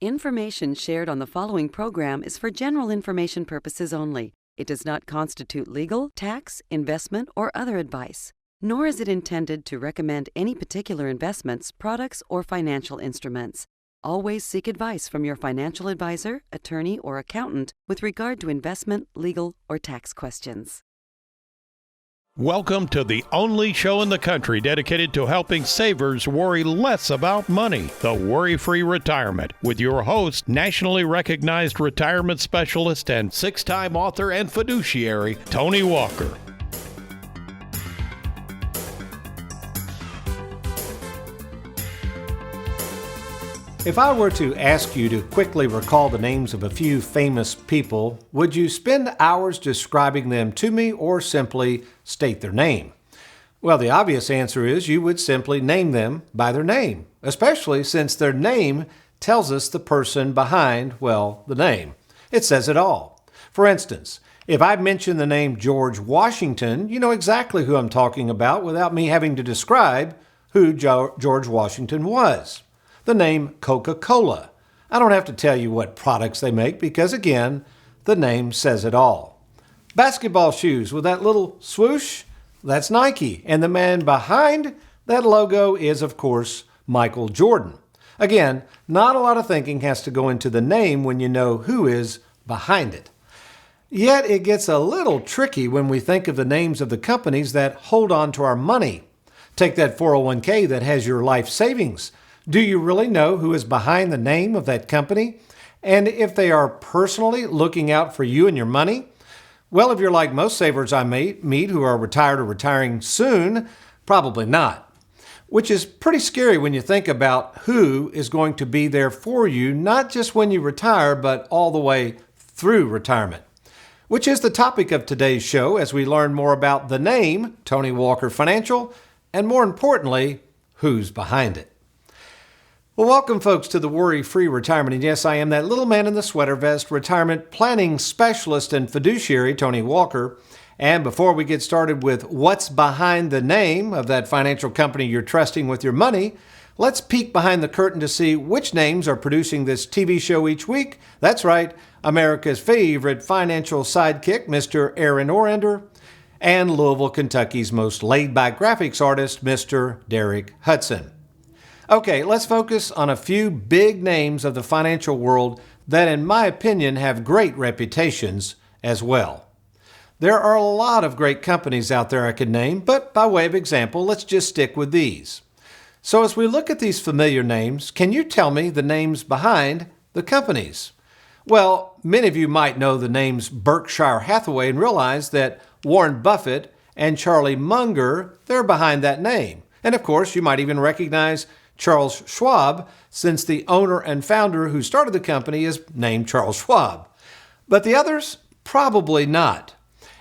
Information shared on the following program is for general information purposes only. It does not constitute legal, tax, investment, or other advice, nor is it intended to recommend any particular investments, products, or financial instruments. Always seek advice from your financial advisor, attorney, or accountant with regard to investment, legal, or tax questions. Welcome to the only show in the country dedicated to helping savers worry less about money, the WorryFree Retirement, with your host, nationally recognized retirement specialist and six-time author and fiduciary, Tony Walker. If I were to ask you to quickly recall the names of a few famous people, would you spend hours describing them to me or simply state their name? Well, the obvious answer is you would simply name them by their name, especially since their name tells us the person behind, well, the name. It says it all. For instance, if I mention the name George Washington, you know exactly who I'm talking about without me having to describe who George Washington was. The name Coca-Cola. I don't have to tell you what products they make because, again, the name says it all. Basketball shoes with that little swoosh, that's Nike. And the man behind that logo is, of course, Michael Jordan. Again, not a lot of thinking has to go into the name when you know who is behind it. Yet it gets a little tricky when we think of the names of the companies that hold on to our money. Take that 401k that has your life savings. Do you really know who is behind the name of that company? And if they are personally looking out for you and your money? Well, if you're like most savers I meet who are retired or retiring soon, probably not. Which is pretty scary when you think about who is going to be there for you, not just when you retire, but all the way through retirement. Which is the topic of today's show as we learn more about the name, Tony Walker Financial, and more importantly, who's behind it. Well, welcome, folks, to the Worry-Free Retirement. And yes, I am that little man in the sweater vest, retirement planning specialist and fiduciary, Tony Walker. And before we get started with what's behind the name of that financial company you're trusting with your money, let's peek behind the curtain to see which names are producing this TV show each week. That's right, America's favorite financial sidekick, Mr. Aaron Orander, and Louisville, Kentucky's most laid-back graphics artist, Mr. Derek Hudson. Okay, let's focus on a few big names of the financial world that, in my opinion, have great reputations as well. There are a lot of great companies out there I could name, but by way of example, let's just stick with these. So as we look at these familiar names, can you tell me the names behind the companies? Well, many of you might know the names Berkshire Hathaway and realize that Warren Buffett and Charlie Munger, they're behind that name. And of course, you might even recognize Charles Schwab, since the owner and founder who started the company is named Charles Schwab. But the others, probably not.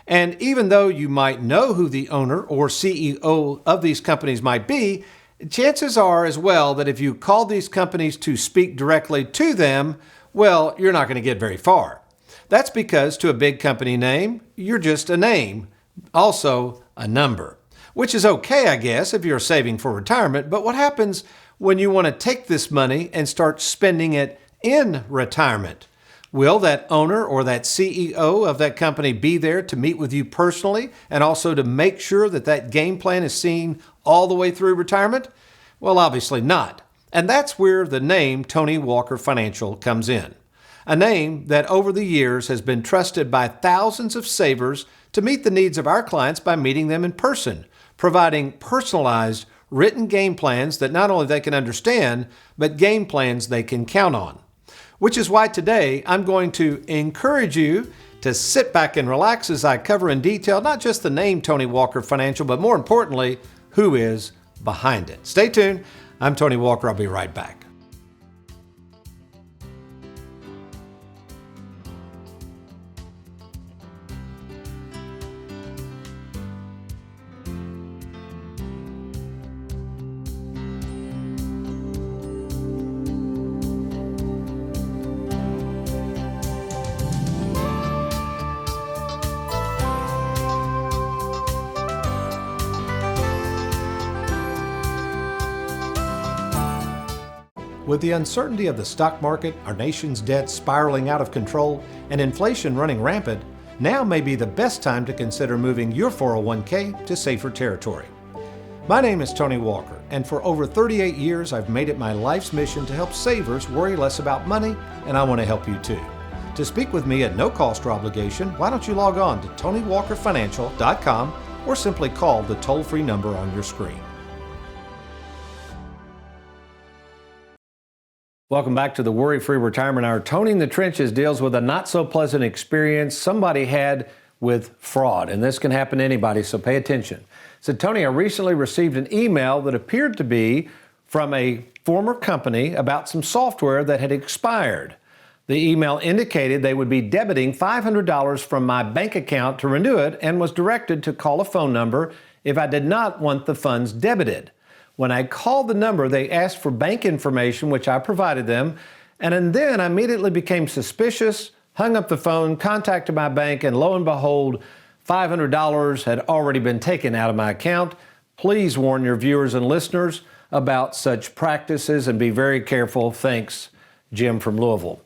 And even though you might know who the owner or CEO of these companies might be, chances are as well that if you call these companies to speak directly to them, well, you're not going to get very far. That's because to a big company name, you're just a name, also a number. Which is okay, I guess, if you're saving for retirement, but what happens when you want to take this money and start spending it in retirement? Will that owner or that CEO of that company be there to meet with you personally and also to make sure that that game plan is seen all the way through retirement? Well, obviously not. And that's where the name Tony Walker Financial comes in. A name that over the years has been trusted by thousands of savers to meet the needs of our clients by meeting them in person, providing personalized written game plans that not only they can understand, but game plans they can count on. Which is why today I'm going to encourage you to sit back and relax as I cover in detail not just the name Tony Walker Financial, but more importantly, who is behind it. Stay tuned. I'm Tony Walker. I'll be right back. With the uncertainty of the stock market, our nation's debt spiraling out of control, and inflation running rampant, now may be the best time to consider moving your 401k to safer territory. My name is Tony Walker, and for over 38 years I've made it my life's mission to help savers worry less about money, and I want to help you too. To speak with me at no cost or obligation, why don't you log on to TonyWalkerFinancial.com or simply call the toll-free number on your screen. Welcome back to the Worry-Free Retirement Hour. Tony in the Trenches deals with a not-so-pleasant experience somebody had with fraud, and this can happen to anybody, so pay attention. So, Tony, I recently received an email that appeared to be from a former company about some software that had expired. The email indicated they would be debiting $500 from my bank account to renew it and was directed to call a phone number if I did not want the funds debited. When I called the number, they asked for bank information, which I provided them, and then I immediately became suspicious, hung up the phone, contacted my bank, and lo and behold, $500 had already been taken out of my account. Please warn your viewers and listeners about such practices and be very careful. Thanks, Jim from Louisville.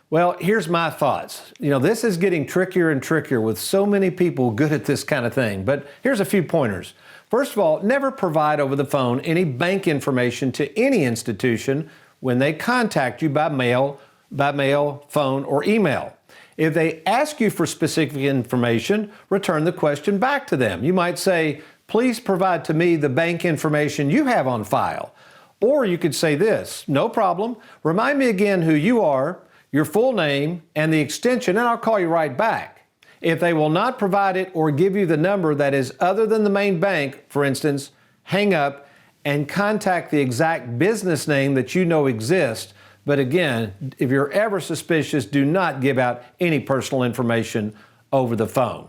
Well, here's my thoughts. This is getting trickier and trickier with so many people good at this kind of thing, but here's a few pointers. First of all, never provide over the phone any bank information to any institution when they contact you by mail, phone, or email. If they ask you for specific information, return the question back to them. You might say, please provide to me the bank information you have on file. Or you could say this, no problem, remind me again who you are, your full name, and the extension, and I'll call you right back. If they will not provide it or give you the number that is other than the main bank, for instance, hang up and contact the exact business name that you know exists. But again, if you're ever suspicious, do not give out any personal information over the phone.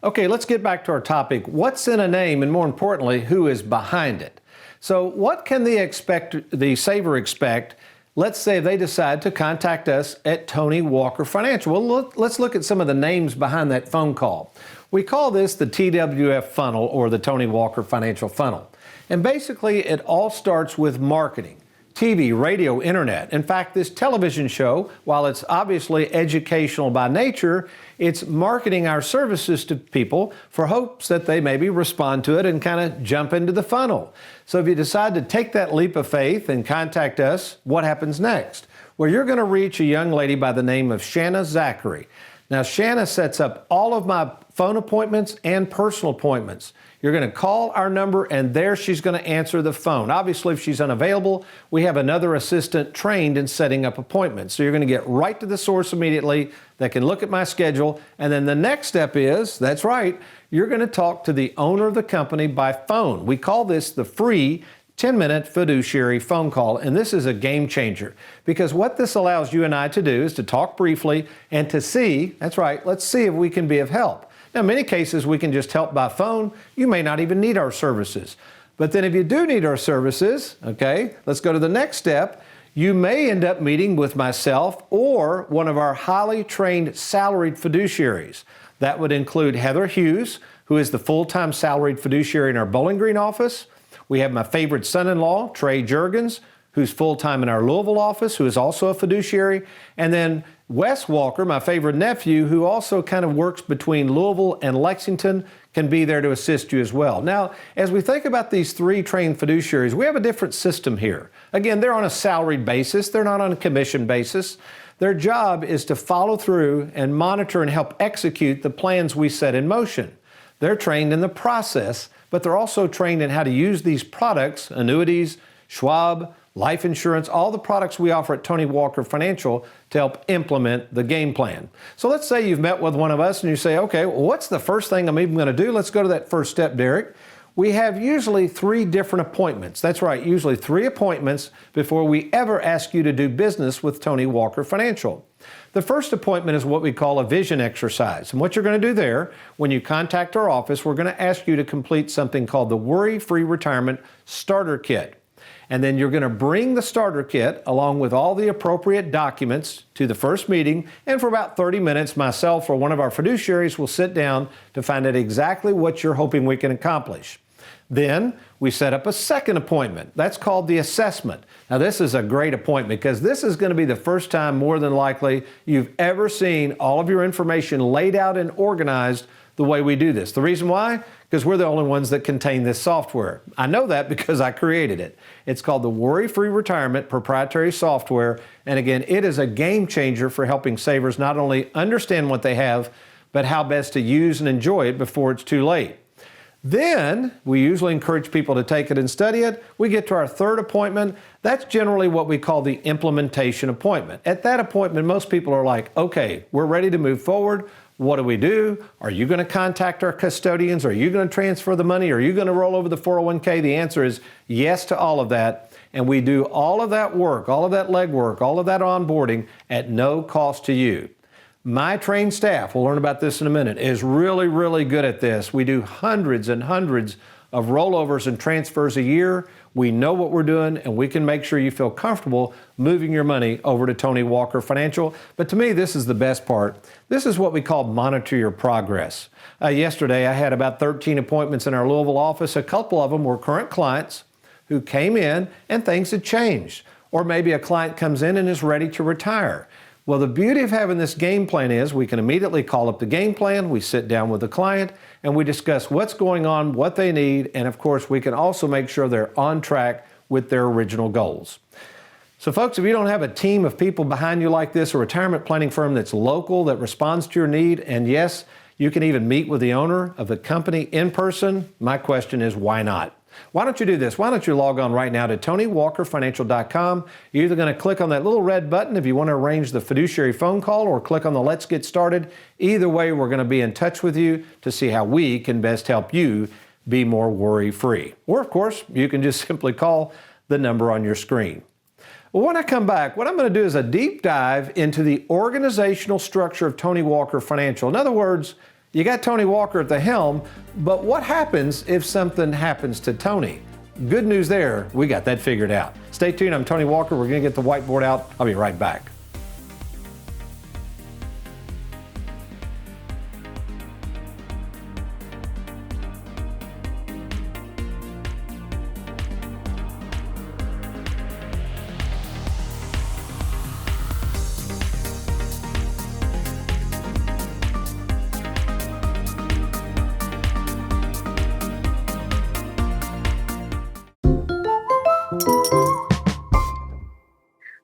Okay, let's get back to our topic. What's in a name, and more importantly, who is behind it? So what can the saver expect? Let's say they decide to contact us at Tony Walker Financial. Well, let's look at some of the names behind that phone call. We call this the TWF funnel, or the Tony Walker Financial funnel. And basically, it all starts with marketing. TV, radio, internet. In fact, this television show, while it's obviously educational by nature, it's marketing our services to people for hopes that they maybe respond to it and kind of jump into the funnel. So if you decide to take that leap of faith and contact us, what happens next? Well, you're going to reach a young lady by the name of Shanna Zachary. Now, Shanna sets up all of my phone appointments and personal appointments. You're going to call our number, and there she's going to answer the phone. Obviously, if she's unavailable, we have another assistant trained in setting up appointments. So you're going to get right to the source immediately that can look at my schedule. And then the next step is, that's right, you're going to talk to the owner of the company by phone. We call this the free 10-minute fiduciary phone call, and this is a game changer because what this allows you and I to do is to talk briefly and to see, that's right, let's see if we can be of help. Now, in many cases, we can just help by phone. You may not even need our services. But then if you do need our services, okay, let's go to the next step. You may end up meeting with myself or one of our highly trained salaried fiduciaries. That would include Heather Hughes, who is the full-time salaried fiduciary in our Bowling Green office. We have my favorite son-in-law, Trey Juergens, who's full-time in our Louisville office, who is also a fiduciary. And then Wes Walker, my favorite nephew, who also kind of works between Louisville and Lexington, can be there to assist you as well. Now, as we think about these three trained fiduciaries, we have a different system here. Again, they're on a salaried basis. They're not on a commission basis. Their job is to follow through and monitor and help execute the plans we set in motion. They're trained in the process, but they're also trained in how to use these products, annuities, Schwab, life insurance, all the products we offer at Tony Walker Financial to help implement the game plan. So let's say you've met with one of us and you say, okay, well, what's the first thing I'm even going to do? Let's go to that first step, Derek. We have usually 3 different appointments. That's right, usually 3 appointments before we ever ask you to do business with Tony Walker Financial. The first appointment is what we call a vision exercise. And what you're going to do there, when you contact our office, we're going to ask you to complete something called the Worry-Free Retirement Starter Kit. And then you're going to bring the starter kit along with all the appropriate documents to the first meeting. And for about 30 minutes, myself or one of our fiduciaries will sit down to find out exactly what you're hoping we can accomplish. Then we set up a second appointment. That's called the assessment. Now this is a great appointment because this is going to be the first time, more than likely, you've ever seen all of your information laid out and organized the way we do this. The reason why? Because we're the only ones that contain this software. I know that because I created it. It's called the WorryFree Retirement proprietary software. And again, it is a game changer for helping savers not only understand what they have, but how best to use and enjoy it before it's too late. Then we usually encourage people to take it and study it. We get to our third appointment. That's generally what we call the implementation appointment. At that appointment, most people are like, okay, we're ready to move forward. What do we do? Are you going to contact our custodians? Are you going to transfer the money? Are you going to roll over the 401k? The answer is yes to all of that. And we do all of that work, all of that legwork, all of that onboarding at no cost to you. My trained staff, we'll learn about this in a minute, is really, really good at this. We do hundreds and hundreds of rollovers and transfers a year. We know what we're doing, and we can make sure you feel comfortable moving your money over to Tony Walker Financial. But to me, this is the best part. This is what we call monitor your progress. Yesterday, I had about 13 appointments in our Louisville office. A couple of them were current clients who came in and things had changed. Or maybe a client comes in and is ready to retire. Well, the beauty of having this game plan is we can immediately call up the game plan, we sit down with the client, and we discuss what's going on, what they need, and of course, we can also make sure they're on track with their original goals. So folks, if you don't have a team of people behind you like this, a retirement planning firm that's local, that responds to your need, and yes, you can even meet with the owner of the company in person, my question is, why not? Why don't you do this? Why don't you log on right now to TonyWalkerFinancial.com. You're either going to click on that little red button if you want to arrange the fiduciary phone call, or click on the Let's Get Started. Either way, we're going to be in touch with you to see how we can best help you be more worry-free. Or, of course, you can just simply call the number on your screen. Well, when I come back, what I'm going to do is a deep dive into the organizational structure of Tony Walker Financial. In other words, you got Tony Walker at the helm, but what happens if something happens to Tony? Good news there, we got that figured out. Stay tuned, I'm Tony Walker. We're going to get the whiteboard out. I'll be right back.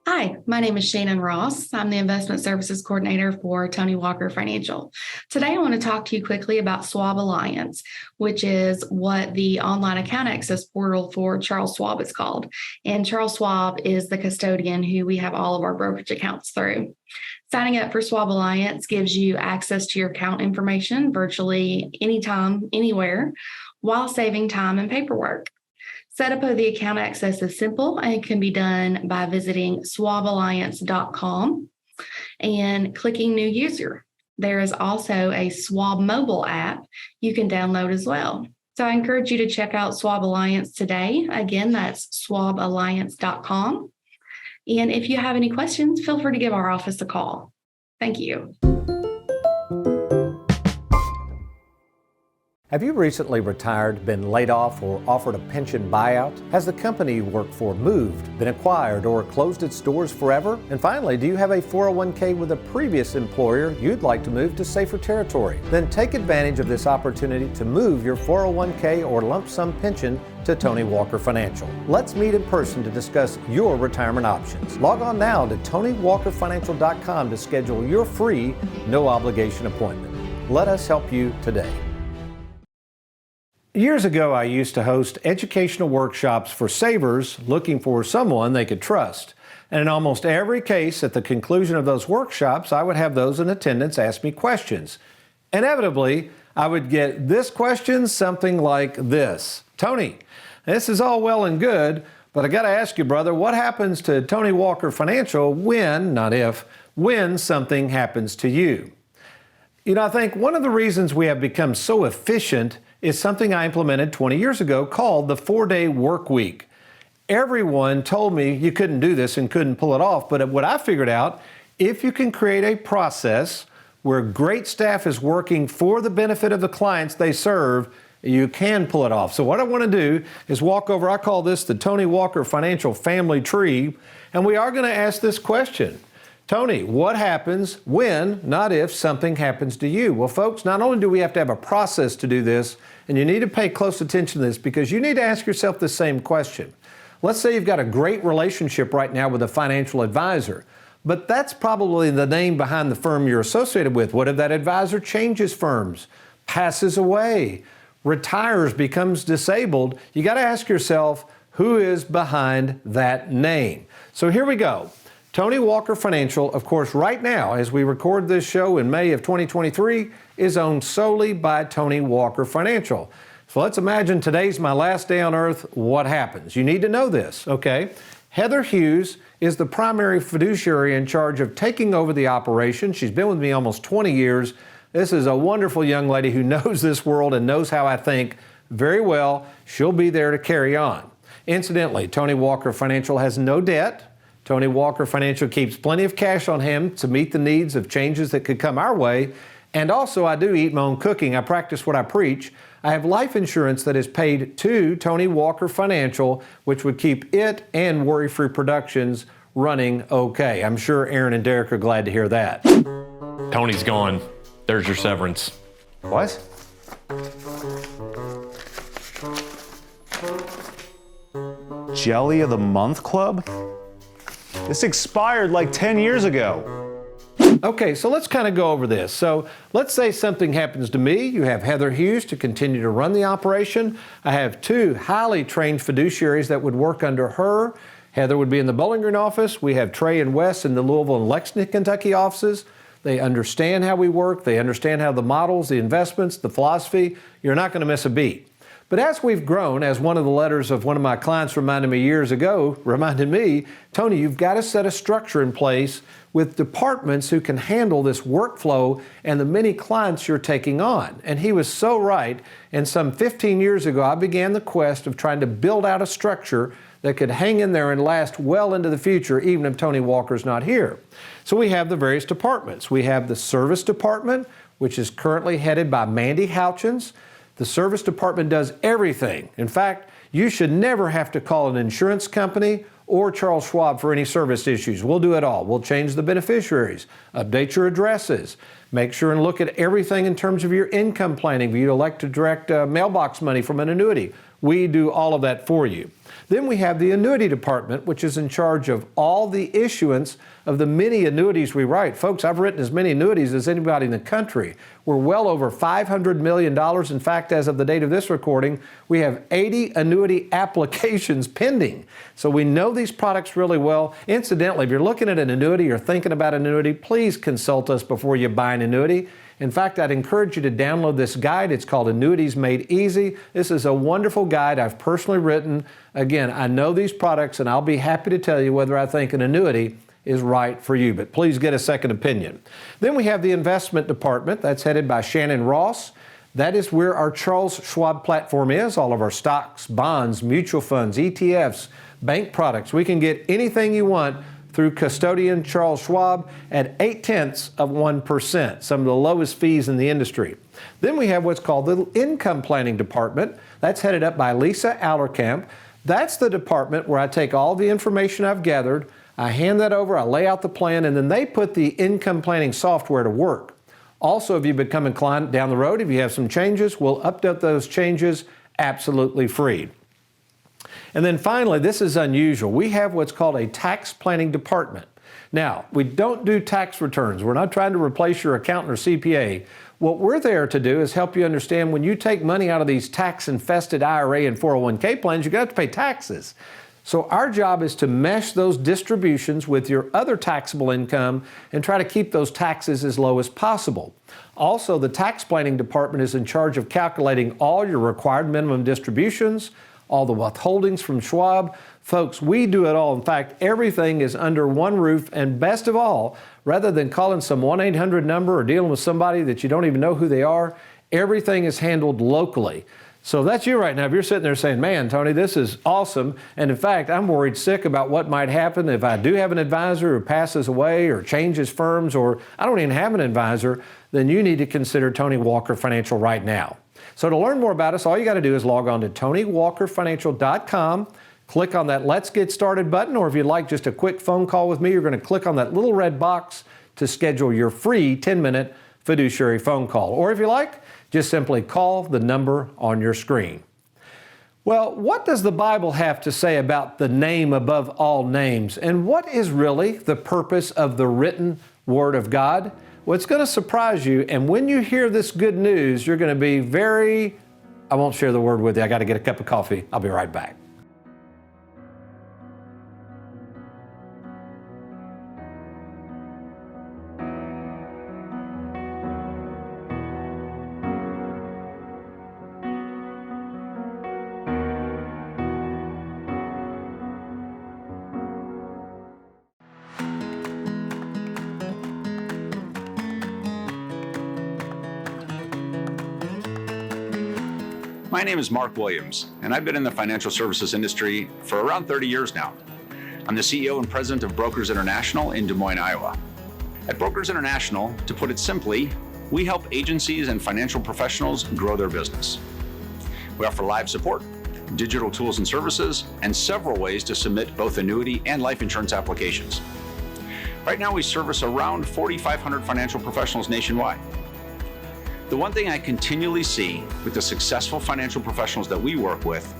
Hi, my name is Shannon Ross. I'm the Investment Services Coordinator for Tony Walker Financial. Today, I want to talk to you quickly about Schwab Alliance, which is what the online account access portal for Charles Schwab is called. And Charles Schwab is the custodian who we have all of our brokerage accounts through. Signing up for Schwab Alliance gives you access to your account information virtually anytime, anywhere, while saving time and paperwork. Setup of the account access is simple and can be done by visiting swaballiance.com and clicking New User. There is also a Schwab mobile app you can download as well. So I encourage you to check out Schwab Alliance today. Again, that's swaballiance.com. And if you have any questions, feel free to give our office a call. Thank you. Have you recently retired, been laid off, or offered a pension buyout? Has the company you work for moved, been acquired, or closed its doors forever? And finally, do you have a 401k with a previous employer you'd like to move to safer territory? Then take advantage of this opportunity to move your 401k or lump sum pension to Tony Walker Financial. Let's meet in person to discuss your retirement options. Log on now to TonyWalkerFinancial.com to schedule your free, no obligation appointment. Let us help you today. Years ago, I used to host educational workshops for savers looking for someone they could trust. And in almost every case, at the conclusion of those workshops, I would have those in attendance ask me questions. Inevitably, I would get this question, something like this. Tony, this is all well and good, but I got to ask you, brother, what happens to Tony Walker Financial when, not if, when something happens to you? You know, I think one of the reasons we have become so efficient is something I implemented 20 years ago called the 4-day work week. Everyone told me you couldn't do this and couldn't pull it off, but what I figured out, if you can create a process where great staff is working for the benefit of the clients they serve, You can pull it off. So what I want to do is walk over, I call this the Tony Walker Financial Family Tree, and we are going to ask this question. Tony, what happens when, not if, something happens to you? Well, folks, not only do we have to have a process to do this, and you need to pay close attention to this because you need to ask yourself the same question. Let's say you've got a great relationship right now with a financial advisor, but that's probably the name behind the firm you're associated with. What if that advisor changes firms, passes away, retires, becomes disabled? You got to ask yourself, who is behind that name? So here we go. Tony Walker Financial, of course, right now, as we record this show in May of 2023, is owned solely by Tony Walker Financial. So let's imagine today's my last day on earth. What happens? You need to know this, okay? Heather Hughes is the primary fiduciary in charge of taking over the operation. She's been with me almost 20 years. This is a wonderful young lady who knows this world and knows how I think very well. She'll be there to carry on. Incidentally, Tony Walker Financial has no debt. Tony Walker Financial keeps plenty of cash on hand to meet the needs of changes that could come our way. And also, I do eat my own cooking. I practice what I preach. I have life insurance that is paid to Tony Walker Financial, which would keep it and WorryFree Productions running okay. I'm sure Aaron and Derek are glad to hear that. Tony's gone. There's your severance. What? Jelly of the Month Club? This expired like 10 years ago. Okay, so let's kind of go over this. So let's say something happens to me. You have Heather Hughes to continue to run the operation. I have two highly trained fiduciaries that would work under her. Heather would be in the Bowling Green office. We have Trey and Wes in the Louisville and Lexington, Kentucky offices. They understand how we work. They understand how the models, the investments, the philosophy. You're not going to miss a beat. But as we've grown, as one of the letters of one of my clients reminded me years ago, Tony, you've got to set a structure in place with departments who can handle this workflow and the many clients you're taking on. And he was so right. And some 15 years ago, I began the quest of trying to build out a structure that could hang in there and last well into the future, even if Tony Walker's not here. So we have the various departments. We have the service department, which is currently headed by Mandy Houchins. The service department does everything. In fact, you should never have to call an insurance company or Charles Schwab for any service issues. We'll do it all. We'll change the beneficiaries, update your addresses, make sure and look at everything in terms of your income planning. If you elect to direct mailbox money from an annuity, we do all of that for you. Then we have the annuity department, which is in charge of all the issuance of the many annuities we write. Folks, I've written as many annuities as anybody in the country. We're well over $500 million. In fact, as of the date of this recording, we have 80 annuity applications pending. So we know these products really well. Incidentally, if you're looking at an annuity or thinking about an annuity, please consult us before you buy an annuity. In fact, I'd encourage you to download this guide. It's called Annuities Made Easy. This is a wonderful guide I've personally written. Again, I know these products, and I'll be happy to tell you whether I think an annuity is right for you, but please get a second opinion. Then we have the investment department. That's headed by Shannon Ross. That is where our Charles Schwab platform is. All of our stocks, bonds, mutual funds, ETFs, bank products. We can get anything you want through custodian Charles Schwab at 0.8%, some of the lowest fees in the industry. Then we have what's called the income planning department. That's headed up by Lisa Allerkamp. That's the department where I take all the information I've gathered, I hand that over, I lay out the plan, and then they put the income planning software to work. Also, if you become a client down the road, if you have some changes, we'll update those changes absolutely free. And then finally, this is unusual. We have what's called a tax planning department. Now, we don't do tax returns. We're not trying to replace your accountant or CPA. What we're there to do is help you understand when you take money out of these tax-infested IRA and 401k plans, you're going to have to pay taxes. So our job is to mesh those distributions with your other taxable income and try to keep those taxes as low as possible. Also, the tax planning department is in charge of calculating all your required minimum distributions, all the withholdings from Schwab. Folks, we do it all. In fact, everything is under one roof, and best of all, rather than calling some 1-800 number or dealing with somebody that you don't even know who they are, everything is handled locally. So if that's you right now, if you're sitting there saying, man, Tony, this is awesome, and in fact, I'm worried sick about what might happen if I do have an advisor who passes away or changes firms, or I don't even have an advisor, then you need to consider Tony Walker Financial right now. So to learn more about us, all you got to do is log on to TonyWalkerFinancial.com, click on that Let's Get Started button, or if you'd like just a quick phone call with me, you're going to click on that little red box to schedule your free 10-minute fiduciary phone call. Or if you like, just simply call the number on your screen. Well, what does the Bible have to say about the name above all names? And what is really the purpose of the written Word of God? Well, it's going to surprise you. And when you hear this good news, you're going to be I won't share the word with you. I got to get a cup of coffee. I'll be right back. My name is Mark Williams, and I've been in the financial services industry for around 30 years now. I'm the CEO and president of Brokers International in Des Moines, Iowa. At Brokers International, to put it simply, we help agencies and financial professionals grow their business. We offer live support, digital tools and services, and several ways to submit both annuity and life insurance applications. Right now, we service around 4,500 financial professionals nationwide. The one thing I continually see with the successful financial professionals that we work with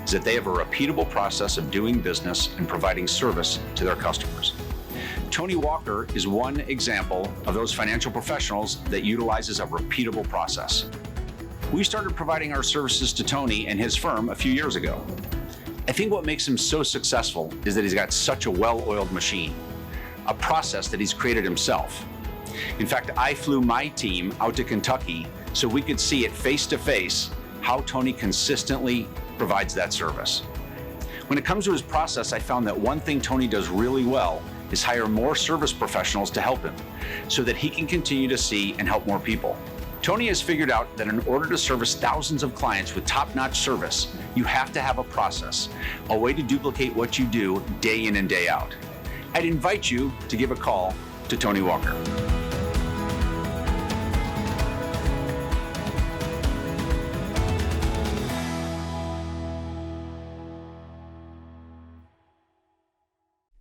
is that they have a repeatable process of doing business and providing service to their customers. Tony Walker is one example of those financial professionals that utilizes a repeatable process. We started providing our services to Tony and his firm a few years ago. I think what makes him so successful is that he's got such a well-oiled machine, a process that he's created himself. In fact, I flew my team out to Kentucky so we could see it face to face how Tony consistently provides that service. When it comes to his process, I found that one thing Tony does really well is hire more service professionals to help him so that he can continue to see and help more people. Tony has figured out that in order to service thousands of clients with top-notch service, you have to have a process, a way to duplicate what you do day in and day out. I'd invite you to give a call to Tony Walker.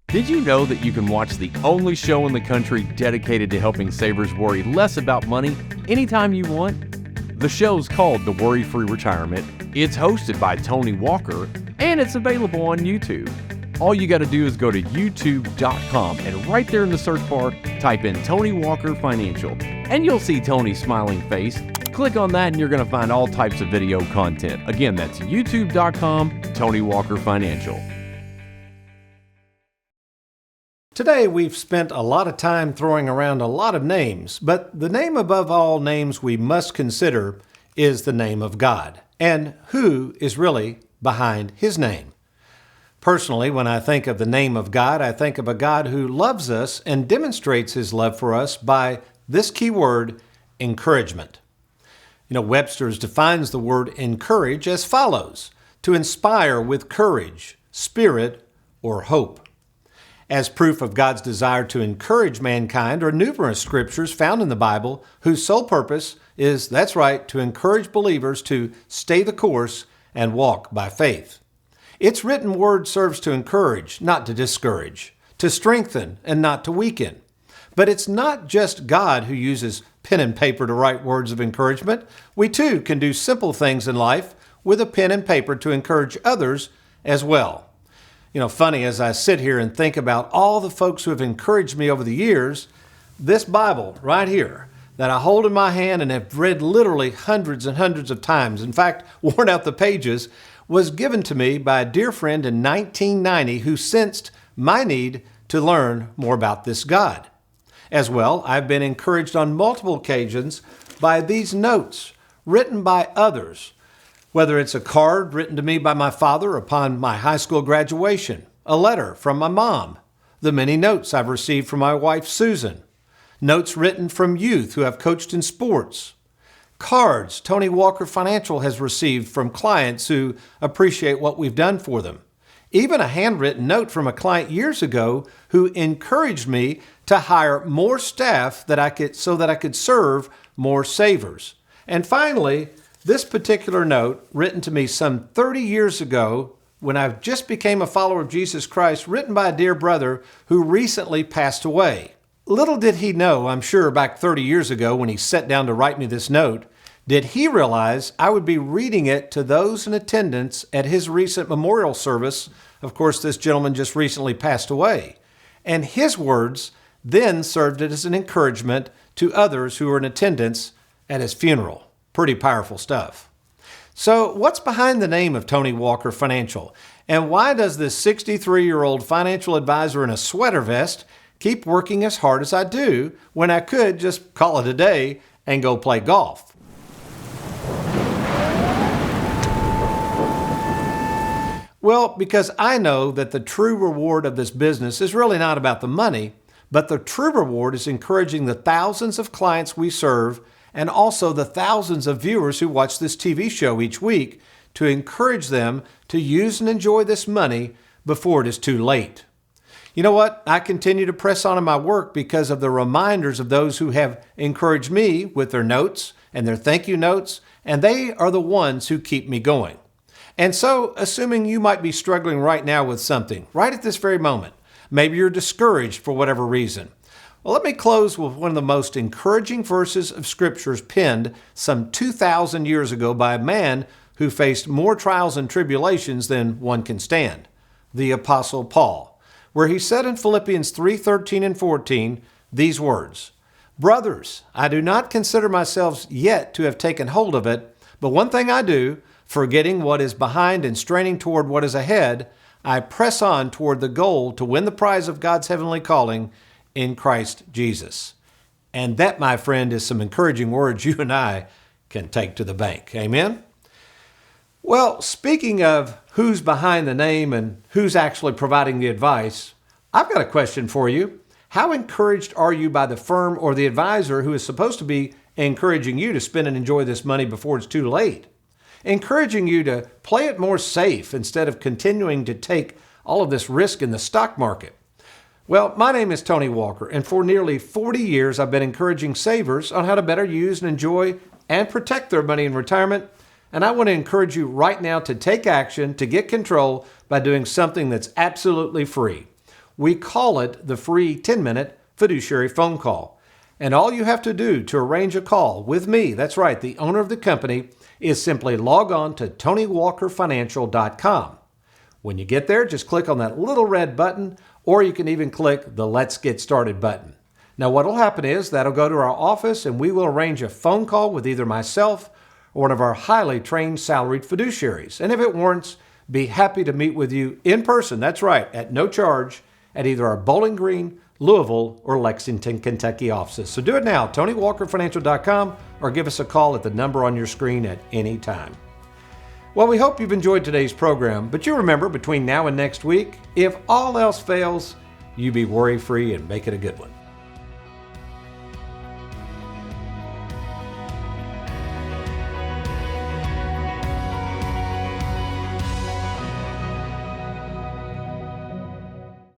Did you know that you can watch the only show in the country dedicated to helping savers worry less about money anytime you want? The show's called The WorryFree Retirement. It's hosted by Tony Walker, and it's available on YouTube. All you got to do is go to youtube.com and right there in the search bar, type in Tony Walker Financial, and you'll see Tony's smiling face. Click on that and you're going to find all types of video content. Again, that's youtube.com, Tony Walker Financial. Today, we've spent a lot of time throwing around a lot of names, but the name above all names we must consider is the name of God, and who is really behind His name. Personally, when I think of the name of God, I think of a God who loves us and demonstrates His love for us by this key word, encouragement. Webster's defines the word encourage as follows: to inspire with courage, spirit, or hope. As proof of God's desire to encourage mankind are numerous scriptures found in the Bible whose sole purpose is, that's right, to encourage believers to stay the course and walk by faith. Its written word serves to encourage, not to discourage, to strengthen and not to weaken. But it's not just God who uses pen and paper to write words of encouragement. We too can do simple things in life with a pen and paper to encourage others as well. Funny, as I sit here and think about all the folks who have encouraged me over the years, this Bible right here that I hold in my hand and have read literally hundreds and hundreds of times, in fact, worn out the pages, was given to me by a dear friend in 1990 who sensed my need to learn more about this God. As well, I've been encouraged on multiple occasions by these notes written by others, whether it's a card written to me by my father upon my high school graduation, a letter from my mom, the many notes I've received from my wife, Susan, notes written from youth who have coached in sports, cards Tony Walker Financial has received from clients who appreciate what we've done for them, even a handwritten note from a client years ago who encouraged me to hire more staff so that I could serve more savers. And finally, This particular note, written to me some 30 years ago when I just became a follower of Jesus Christ, written by a dear brother who recently passed away. Little did he know, I'm sure, back 30 years ago when he sat down to write me this note, did he realize I would be reading it to those in attendance at his recent memorial service. Of course, this gentleman just recently passed away. And his words then served as an encouragement to others who were in attendance at his funeral. Pretty powerful stuff. So what's behind the name of Tony Walker Financial? And why does this 63-year-old financial advisor in a sweater vest keep working as hard as I do when I could just call it a day and go play golf? Well, because I know that the true reward of this business is really not about the money, but the true reward is encouraging the thousands of clients we serve and also the thousands of viewers who watch this TV show each week to encourage them to use and enjoy this money before it is too late. You know what? I continue to press on in my work because of the reminders of those who have encouraged me with their notes and their thank you notes, and they are the ones who keep me going. And so, assuming you might be struggling right now with something, right at this very moment, maybe you're discouraged for whatever reason. Well, let me close with one of the most encouraging verses of scriptures penned some 2,000 years ago by a man who faced more trials and tribulations than one can stand, the Apostle Paul, where he said in Philippians 3:13 and 14 these words, "Brothers, I do not consider myself yet to have taken hold of it, but one thing I do, forgetting what is behind and straining toward what is ahead, I press on toward the goal to win the prize of God's heavenly calling in Christ Jesus." And that, my friend, is some encouraging words you and I can take to the bank. Amen? Well, speaking of who's behind the name and who's actually providing the advice, I've got a question for you. How encouraged are you by the firm or the advisor who is supposed to be encouraging you to spend and enjoy this money before it's too late? Encouraging you to play it more safe instead of continuing to take all of this risk in the stock market. Well, my name is Tony Walker, and for nearly 40 years, I've been encouraging savers on how to better use and enjoy and protect their money in retirement. And I want to encourage you right now to take action, to get control by doing something that's absolutely free. We call it the free 10-minute fiduciary phone call. And all you have to do to arrange a call with me, that's right, the owner of the company, is simply log on to TonyWalkerFinancial.com. When you get there, just click on that little red button, or you can even click the Let's Get Started button. Now, what will happen is that'll go to our office, and we will arrange a phone call with either myself or one of our highly trained salaried fiduciaries. And if it warrants, be happy to meet with you in person, that's right, at no charge, at either our Bowling Green, Louisville, or Lexington, Kentucky offices. So do it now, TonyWalkerFinancial.com, or give us a call at the number on your screen at any time. Well, we hope you've enjoyed today's program, but you remember, between now and next week, if all else fails, you be worry-free and make it a good one.